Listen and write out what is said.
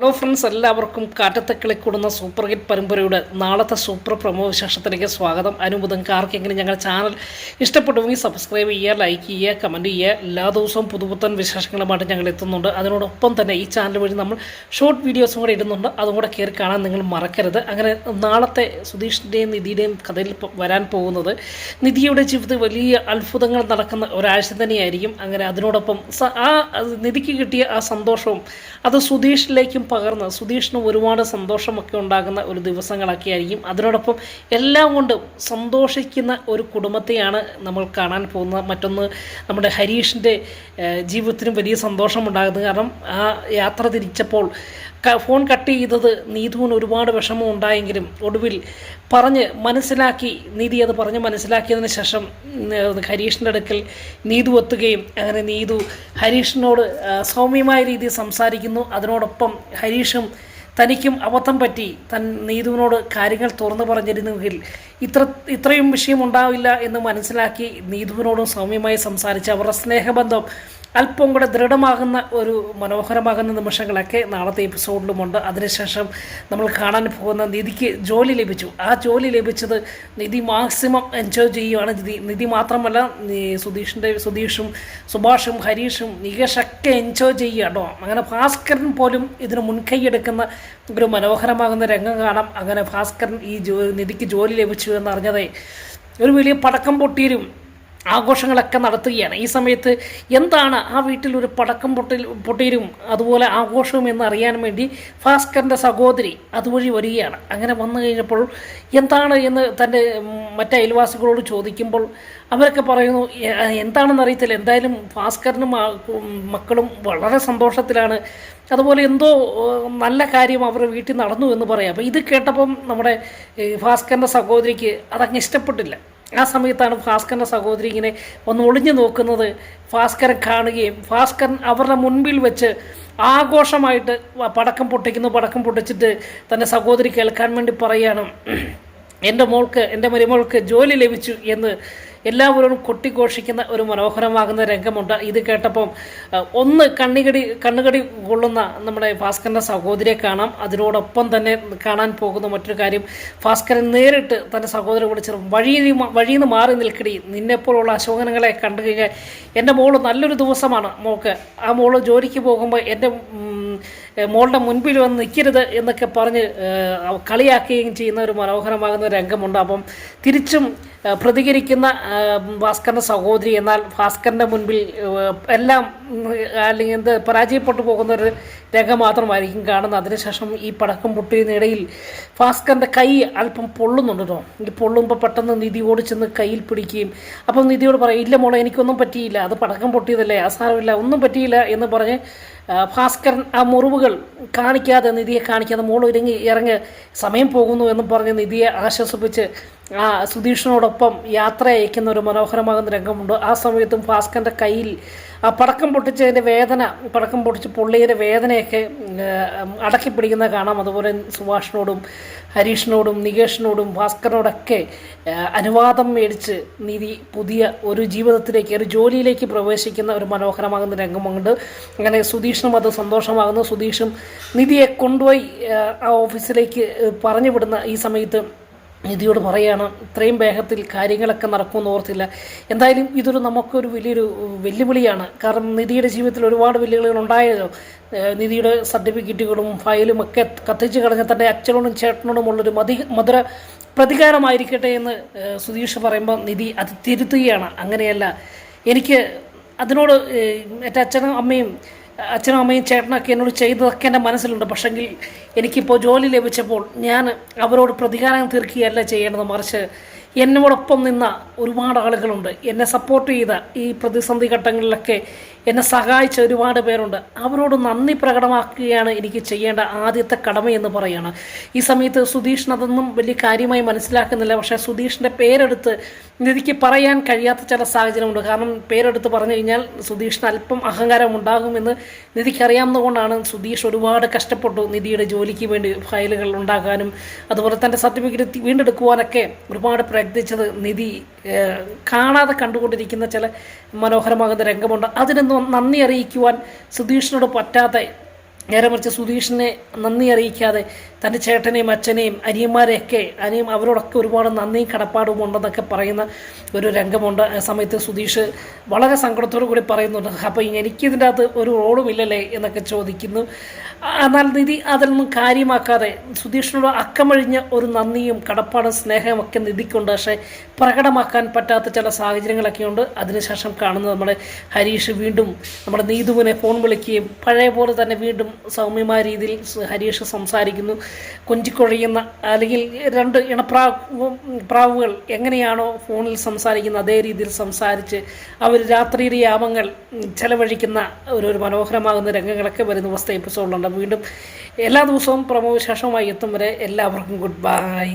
Hello friends, എല്ലാവർക്കും കാറ്റത്തെ കിളിക്കൂടുന്ന super hit പരമ്പരയുടെ നാളത്തെ സൂപ്പർ പ്രൊമോ വിശേഷത്തിലേക്ക് സ്വാഗതം. അനുമുതങ്ങൾക്ക് ആർക്കെങ്കിലും ഞങ്ങളുടെ ചാനൽ ഇഷ്ടപ്പെട്ടുവെങ്കിൽ സബ്സ്ക്രൈബ് ചെയ്യുക, ലൈക്ക് ചെയ്യുക, കമൻറ്റ് ചെയ്യുക. എല്ലാ ദിവസവും പുതുപുത്തൻ വിശേഷങ്ങളുമായിട്ട് ഞങ്ങൾ എത്തുന്നുണ്ട്. അതിനോടൊപ്പം തന്നെ ഈ ചാനൽ വഴി നമ്മൾ ഷോർട്ട് വീഡിയോസും കൂടെ ഇടുന്നുണ്ട്. അതും കൂടെ കയറി കാണാൻ നിങ്ങൾ മറക്കരുത്. അങ്ങനെ നാളത്തെ സുധീഷിൻ്റെയും നിധിയുടെയും കഥയിൽ വരാൻ പോകുന്നത് നിധിയുടെ ജീവിതത്തിൽ വലിയ അത്ഭുതങ്ങൾ നടക്കുന്ന ഒരാഴ്ച തന്നെയായിരിക്കും. അങ്ങനെ അതിനോടൊപ്പം ആ നിധിക്ക് കിട്ടിയ ആ സന്തോഷവും അത് സുധീഷിലേക്കും പകർന്ന് സുധീഷിന് ഒരുപാട് സന്തോഷമൊക്കെ ഉണ്ടാകുന്ന ഒരു ദിവസങ്ങളൊക്കെ ആയിരിക്കും. അതിനോടൊപ്പം എല്ലാം കൊണ്ടും സന്തോഷിക്കുന്ന ഒരു കുടുംബത്തെയാണ് നമ്മൾ കാണാൻ പോകുന്നത്. മറ്റൊന്ന്, നമ്മുടെ ഹരീഷിൻ്റെ ജീവിതത്തിനും വലിയ സന്തോഷമുണ്ടാകുന്നത്. കാരണം ആ യാത്ര തിരിച്ചപ്പോൾ ഫോൺ കട്ട് ചെയ്തത് നീതുവിന് ഒരുപാട് വിഷമം ഉണ്ടായെങ്കിലും ഒടുവിൽ പറഞ്ഞ് മനസ്സിലാക്കി, നീതി അത് പറഞ്ഞ് മനസ്സിലാക്കിയതിന് ശേഷം ഹരീഷിൻ്റെ അടുക്കൽ നീതു എത്തുകയും അങ്ങനെ നീതു ഹരീഷിനോട് സൗമ്യമായ രീതിയിൽ സംസാരിക്കുന്നു. അതിനോടൊപ്പം ഹരീഷും തനിക്കും അബദ്ധം പറ്റി നീതുവിനോട് കാര്യങ്ങൾ തുറന്നു പറഞ്ഞിരുന്നെങ്കിൽ ഇത്രയും വിഷയമുണ്ടാവില്ല എന്ന് മനസ്സിലാക്കി നീതുവിനോടും സൗമ്യമായി സംസാരിച്ച് അവരുടെ സ്നേഹബന്ധം അല്പം കൂടെ ദൃഢമാകുന്ന ഒരു മനോഹരമാകുന്ന നിമിഷങ്ങളൊക്കെ നാളത്തെ എപ്പിസോഡിലുമുണ്ട്. അതിനുശേഷം നമ്മൾ കാണാൻ പോകുന്ന നിധിക്ക് ജോലി ലഭിച്ചു. ആ ജോലി ലഭിച്ചത് നിധി മാക്സിമം എൻജോയ് ചെയ്യുകയാണ്. നിധി മാത്രമല്ല, സുധീഷും സുഭാഷും ഹരീഷും നികേഷൊക്കെ എൻജോയ് ചെയ്യുക കേട്ടോ. അങ്ങനെ ഭാസ്കരൻ പോലും ഇതിന് മുൻകൈയെടുക്കുന്ന ഒരു മനോഹരമാകുന്ന രംഗം കാണാം. അങ്ങനെ ഭാസ്കരൻ നിധിക്ക് ജോലി ലഭിച്ചു എന്നറിഞ്ഞതേ ഒരു വലിയ പടക്കം പൊട്ടിയിരും ആഘോഷങ്ങളൊക്കെ നടത്തുകയാണ്. ഈ സമയത്ത് എന്താണ് ആ വീട്ടിൽ ഒരു പടക്കം പൊട്ടിയിരും അതുപോലെ ആഘോഷവും എന്നറിയാൻ വേണ്ടി ഭാസ്കറിൻ്റെ സഹോദരി അതുവഴി വരികയാണ്. അങ്ങനെ വന്നു കഴിഞ്ഞപ്പോൾ എന്താണ് എന്ന് തൻ്റെ മറ്റ് അയൽവാസികളോട് ചോദിക്കുമ്പോൾ അവരൊക്കെ പറയുന്നു എന്താണെന്ന് അറിയത്തില്ല. എന്തായാലും ഭാസ്കരനും മക്കളും വളരെ സന്തോഷത്തിലാണ്. അതുപോലെ എന്തോ നല്ല കാര്യം അവരുടെ വീട്ടിൽ നടന്നു എന്ന് പറയാം. അപ്പോൾ ഇത് കേട്ടപ്പം നമ്മുടെ ഭാസ്കറിൻ്റെ സഹോദരിക്ക് അതങ്ങ് ഇഷ്ടപ്പെട്ടില്ല. ആ സമയത്താണ് ഭാസ്കരൻ്റെ സഹോദരി ഇങ്ങനെ ഒന്ന് ഒളിഞ്ഞു നോക്കുന്നത്. ഭാസ്കരൻ കാണുകയും ഭാസ്കരൻ അവരുടെ മുൻപിൽ വെച്ച് ആഘോഷമായിട്ട് പടക്കം പൊട്ടിച്ചിട്ട് തൻ്റെ സഹോദരി കേൾക്കാൻ വേണ്ടി പറയുകയാണ്, എൻ്റെ മരുമോൾക്ക് ജോലി ലഭിച്ചു എന്ന് എല്ലാവരോടും കൊട്ടിഘോഷിക്കുന്ന ഒരു മനോഹരമാകുന്ന രംഗമുണ്ട്. ഇത് കേട്ടപ്പം ഒന്ന് കണ്ണുകടി കൊള്ളുന്ന നമ്മുടെ ഭാസ്കരൻ്റെ സഹോദരിയെ കാണാം. അതിനോടൊപ്പം തന്നെ കാണാൻ പോകുന്ന മറ്റൊരു കാര്യം, ഭാസ്കരൻ നേരിട്ട് തൻ്റെ സഹോദരി വിളിച്ചു വഴിയിൽ നിന്ന് മാറി നിൽക്കടി, നിന്നെപ്പോലുള്ള അശോകനങ്ങളെ കണ്ടു കഴിഞ്ഞാൽ എൻ്റെ മോള് നല്ലൊരു ദിവസമാണ് മോൾക്ക്. ആ മോള് ജോലിക്ക് പോകുമ്പോൾ എൻ്റെ മോളുടെ മുൻപിൽ വന്ന് നിൽക്കരുത് എന്നൊക്കെ പറഞ്ഞ് കളിയാക്കുകയും ചെയ്യുന്ന ഒരു മനോഹരമാകുന്ന രംഗമുണ്ട്. അപ്പം തിരിച്ചും പ്രതികരിക്കുന്ന ഭാസ്കരൻ്റെ സഹോദരി, എന്നാൽ ഭാസ്കരൻ്റെ മുൻപിൽ എല്ലാം അല്ലെങ്കിൽ പരാജയപ്പെട്ടു പോകുന്നൊരു രംഗം മാത്രമായിരിക്കും കാണുന്നത്. അതിനുശേഷം ഈ പടക്കം പൊട്ടിയതിനിടയിൽ ഭാസ്കരൻ്റെ കൈ അല്പം പൊള്ളുന്നുണ്ട് കേട്ടോ. ഈ പൊള്ളുമ്പോൾ പെട്ടെന്ന് നിധിയോട് ചെന്ന് കയ്യിൽ പിടിക്കുകയും അപ്പം നിധിയോട് പറയും, ഇല്ല മോളെ എനിക്കൊന്നും പറ്റിയില്ല, അത് പടക്കം പൊട്ടിയതല്ലേ, സാരമില്ല, ഒന്നും പറ്റിയില്ല എന്ന് പറഞ്ഞ് ഭാസ്കരൻ ആ മുറിവുകൾ കാണിക്കാതെ, നിധിയെ കാണിക്കാതെ മോൾ ഇറങ്ങി സമയം പോകുന്നു എന്ന് പറഞ്ഞ് നിധിയെ ആശ്വസിപ്പിച്ച് ആ സുധീഷിനോടൊപ്പം യാത്ര അയക്കുന്ന ഒരു മനോഹരമാകുന്ന രംഗമുണ്ട്. ആ സമയത്തും ഭാസ്കരൻ്റെ കയ്യിൽ ആ പടക്കം പൊട്ടിച്ചതിൻ്റെ വേദന, പടക്കം പൊട്ടിച്ച് പൊള്ളിയതിൻ്റെ വേദനയൊക്കെ അടക്കി പിടിക്കുന്ന കാണാം. അതുപോലെ സുഭാഷിനോടും ഹരീഷിനോടും നികേഷിനോടും ഭാസ്കരനോടൊക്കെ അനുവാദം മേടിച്ച് നിധി പുതിയ ഒരു ജീവിതത്തിലേക്ക്, ഒരു ജോലിയിലേക്ക് പ്രവേശിക്കുന്ന ഒരു മനോഹരമാകുന്ന രംഗമുണ്ട്. അങ്ങനെ സുധീഷിനും അത് സന്തോഷമാകുന്നു. സുധീഷും നിധിയെ കൊണ്ടുപോയി ആ ഓഫീസിലേക്ക് പറഞ്ഞു വിടുന്ന ഈ സമയത്ത് നിധിയോട് പറയുകയാണ്, ഇത്രയും വേഗത്തിൽ കാര്യങ്ങളൊക്കെ നടക്കുമെന്ന് ഓർത്തില്ല. എന്തായാലും ഇതൊരു നമുക്കൊരു വലിയൊരു വെല്ലുവിളിയാണ്. കാരണം നിധിയുടെ ജീവിതത്തിൽ ഒരുപാട് വെല്ലുവിളികൾ ഉണ്ടായല്ലോ. നിധിയുടെ സർട്ടിഫിക്കറ്റുകളും ഫയലും ഒക്കെ കത്തിച്ച് കളഞ്ഞ തൻ്റെ അച്ഛനോടും ചേട്ടനോടുമുള്ളൊരു മധുര പ്രതികാരമായിരിക്കട്ടെ എന്ന് സുധീഷ് പറയുമ്പോൾ നിധി അത് തിരുത്തുകയാണ്. അങ്ങനെയല്ല, എനിക്ക് അതിനോട് എൻ്റെ അച്ഛനും അമ്മയും ചേട്ടനൊക്കെ എന്നോട് ചെയ്തതൊക്കെ എൻ്റെ മനസ്സിലുണ്ട്. പക്ഷെങ്കിൽ എനിക്കിപ്പോൾ ജോലി ലഭിച്ചപ്പോൾ ഞാൻ അവരോട് പ്രതികാരം തീർക്കുകയല്ല ചെയ്യേണ്ടത്, മറിച്ച് എന്നോടൊപ്പം നിന്ന ഒരുപാട് ആളുകളുണ്ട്, എന്നെ സപ്പോർട്ട് ചെയ്ത ഈ പ്രതിസന്ധി ഘട്ടങ്ങളിലൊക്കെ എന്നെ സഹായിച്ച ഒരുപാട് പേരുണ്ട്. അവരോട് നന്ദി പ്രകടമാക്കുകയാണ് എനിക്ക് ചെയ്യേണ്ട ആദ്യത്തെ കടമയെന്ന് പറയുകയാണ്. ഈ സമയത്ത് സുധീഷിന് അതൊന്നും വലിയ കാര്യമായി മനസ്സിലാക്കുന്നില്ല. പക്ഷേ സുധീഷിൻ്റെ പേരെടുത്ത് നിധിക്ക് പറയാൻ കഴിയാത്ത ചില സാഹചര്യമുണ്ട്. കാരണം പേരെടുത്ത് പറഞ്ഞു കഴിഞ്ഞാൽ സുധീഷിന് അല്പം അഹങ്കാരം ഉണ്ടാകുമെന്ന് നിധിക്കറിയാവുന്നതുകൊണ്ടാണ് സുധീഷ് ഒരുപാട് കഷ്ടപ്പെട്ടു നിധിയുടെ ജോലിക്ക് വേണ്ടി ഫയലുകൾ ഉണ്ടാക്കാനും അതുപോലെ തൻ്റെ സർട്ടിഫിക്കറ്റ് വീണ്ടെടുക്കുവാനൊക്കെ ഒരുപാട് പ്രയത്നിച്ചത് നിധി കാണാതെ കണ്ടുകൊണ്ടിരിക്കുന്ന ചില മനോഹരമാകുന്ന രംഗമുണ്ട്. അതിനൊന്നും നന്ദി അറിയിക്കുവാൻ സുധീഷിനോട് പറ്റാതെ നേരെ മറിച്ച് സുധീഷിനെ നന്ദി അറിയിക്കാതെ തൻ്റെ ചേട്ടനെയും അച്ഛനെയും അനിയന്മാരെയൊക്കെ അവരോടൊക്കെ ഒരുപാട് നന്ദിയും കടപ്പാടും ഉണ്ടെന്നൊക്കെ പറയുന്ന ഒരു രംഗമുണ്ട്. ആ സമയത്ത് സുധീഷ് വളരെ സങ്കടത്തോടു കൂടി പറയുന്നുണ്ട്, അപ്പോൾ എനിക്കിതിൻ്റെ അകത്ത് ഒരു റോളുമില്ലല്ലേ എന്നൊക്കെ ചോദിക്കുന്നു. എന്നാൽ നിധി അതിലൊന്നും കാര്യമാക്കാതെ സുധീഷിനോട് അക്കമഴിഞ്ഞ ഒരു നന്ദിയും കടപ്പാടും സ്നേഹവും ഒക്കെ നിധിക്കുണ്ട്. പക്ഷേ പ്രകടമാക്കാൻ പറ്റാത്ത ചില സാഹചര്യങ്ങളൊക്കെ ഉണ്ട്. അതിനുശേഷം കാണുന്നത് നമ്മുടെ ഹരീഷ് വീണ്ടും നമ്മുടെ നീതുവിനെ ഫോൺ വിളിക്കുകയും പഴയ പോലെ തന്നെ വീണ്ടും സൗമ്യമായ രീതിയിൽ ഹരീഷ് സംസാരിക്കുന്നു. കൊഞ്ചിക്കൊഴിയുന്ന അല്ലെങ്കിൽ രണ്ട് പ്രാവുകൾ എങ്ങനെയാണോ ഫോണിൽ സംസാരിക്കുന്നത് അതേ രീതിയിൽ സംസാരിച്ച് അവർ രാത്രിയുടെ യാമങ്ങൾ ചെലവഴിക്കുന്ന ഒരു മനോഹരമാകുന്ന രംഗങ്ങളൊക്കെ വരുന്ന അവസ്ഥ എപ്പിസോഡിലുണ്ട്. വീണ്ടും എല്ലാ ദിവസവും പ്രമോ വിശേഷമായി എത്തും വരെ എല്ലാവർക്കും ഗുഡ് ബൈ.